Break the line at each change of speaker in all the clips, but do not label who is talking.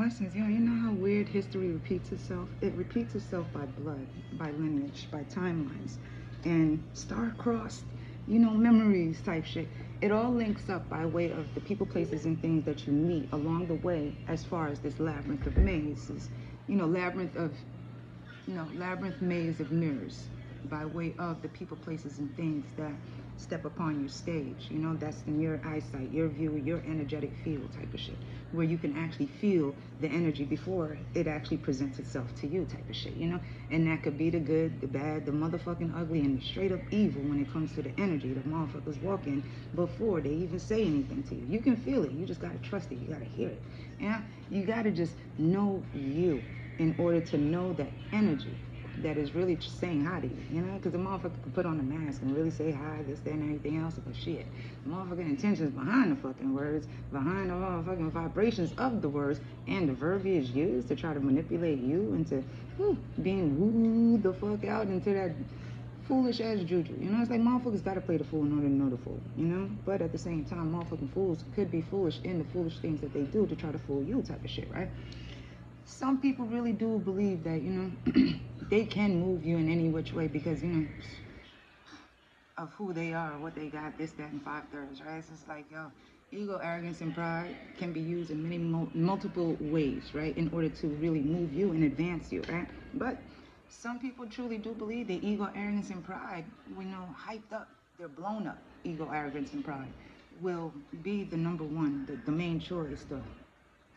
lessons. You know how weird history repeats itself? It repeats itself by blood, by lineage, by timelines, and star-crossed, memories type shit. It all links up by way of the people, places, and things that you meet along the way as far as this labyrinth of mazes, labyrinth of labyrinth maze of mirrors by way of the people, places, and things that step upon your stage. That's in your eyesight, your view, your energetic field type of shit, where you can actually feel the energy before it actually presents itself to you type of shit. And that could be the good, the bad, the motherfucking ugly, and the straight up evil when it comes to the energy the motherfuckers walk in before they even say anything to you. You can feel it. You just gotta trust it. You gotta hear it. You gotta just know you in order to know that energy that is really saying hi to you, because the motherfucker can put on a mask and really say hi, this, that, and everything else, but shit, the motherfucking intentions behind the fucking words, behind the motherfucking vibrations of the words, and the verbiage used to try to manipulate you into being wooed the fuck out into that foolish ass juju. It's like motherfuckers gotta play the fool in order to know the fool. But at the same time, motherfucking fools could be foolish in the foolish things that they do to try to fool you type of shit, right? Some people really do believe that, they can move you in any which way because, of who they are, what they got, this, that, and five thirds, right? It's just like, yo, ego, arrogance, and pride can be used in many multiple ways, right? In order to really move you and advance you, right? But some people truly do believe that ego, arrogance, and pride, hyped up, they're blown up, ego, arrogance, and pride, will be the number one, the main choice,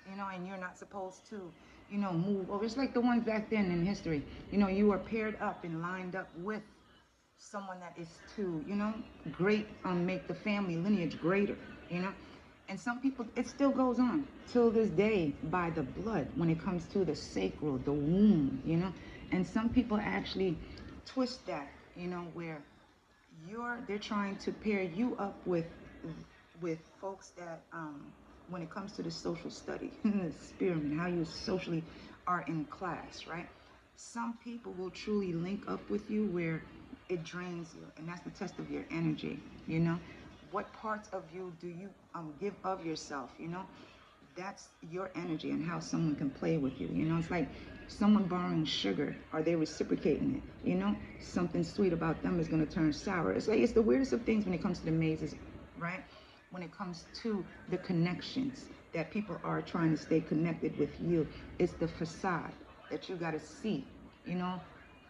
and you're not supposed to, move over. It's like the ones back then in history, you are paired up and lined up with someone that is to, great, make the family lineage greater, you know. And some people, it still goes on till this day by the blood when it comes to the sacral, the womb, And some people actually twist that, where they're trying to pair you up with folks that when it comes to the social study, the experiment, how you socially are in class, right? Some people will truly link up with you where it drains you, and that's the test of your energy. What parts of you do you give of yourself? That's your energy and how someone can play with you. It's like someone borrowing sugar. Are they reciprocating it? Something sweet about them is going to turn sour. It's like, it's the weirdest of things when it comes to the mazes, right? When it comes to the connections that people are trying to stay connected with you, it's the facade that you got to see,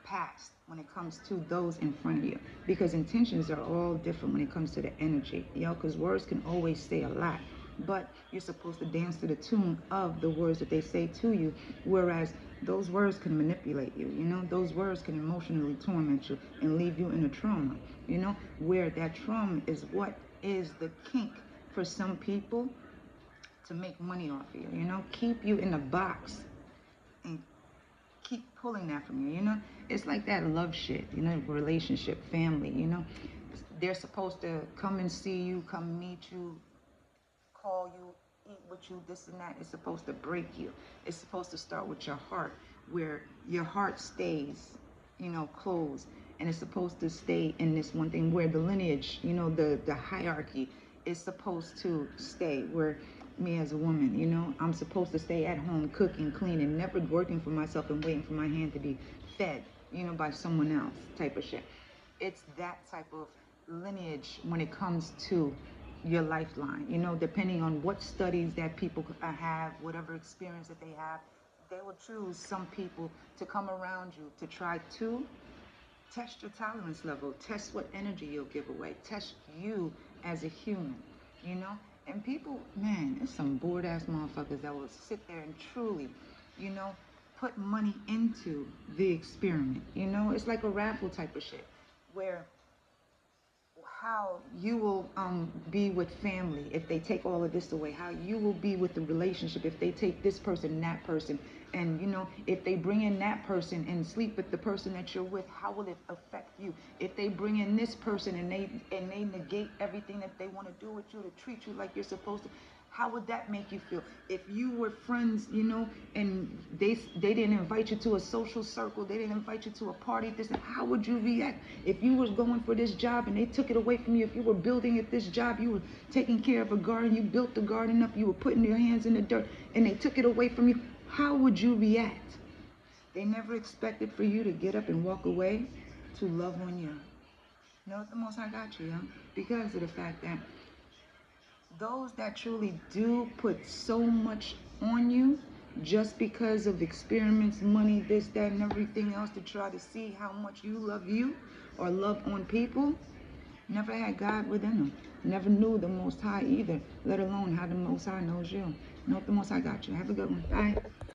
past when it comes to those in front of you, because intentions are all different when it comes to the energy, because words can always say a lot, but you're supposed to dance to the tune of the words that they say to you, whereas those words can manipulate you, those words can emotionally torment you and leave you in a trauma, where that trauma is what is the kink for some people to make money off of you, keep you in a box and keep pulling that from you. It's like that love shit, relationship, family. They're supposed to come and see you, come meet you, call you, eat with you, this and that. It's supposed to break you. It's supposed to start with your heart, where your heart stays, closed, and it's supposed to stay in this one thing where the lineage, the hierarchy is supposed to stay, where me as a woman, I'm supposed to stay at home cooking, cleaning, never working for myself and waiting for my hand to be fed, by someone else type of shit. It's that type of lineage when it comes to your lifeline, depending on what studies that people have, whatever experience that they have, they will choose some people to come around you to try to test your tolerance level, test what energy you'll give away, test you as a human, you know? And people, man, there's some bored ass motherfuckers that will sit there and truly, put money into the experiment. It's like a raffle type of shit where how you will be with family if they take all of this away, how you will be with the relationship if they take this person, that person, and if they bring in that person and sleep with the person that you're with, how will it affect you? If they bring in this person and they negate everything that they want to do with you to treat you like you're supposed to, How would that make you feel? If you were friends, you know, and they didn't invite you to a social circle, they didn't invite you to a party, this, how would you react? If you was going for this job and they took it away from you, if you were building at this job, you were taking care of a garden, you built the garden up, you were putting your hands in the dirt, and they took it away from you, how would you react? They never expected for you to get up and walk away to love on you. You know what the Most High got you, young? Because of the fact that those that truly do put so much on you just because of experiments, money, this, that, and everything else to try to see how much you love you or love on people, never had God within them. Never knew the Most High either, let alone how the Most High knows you. You know what the Most High got you. Have a good one. Bye.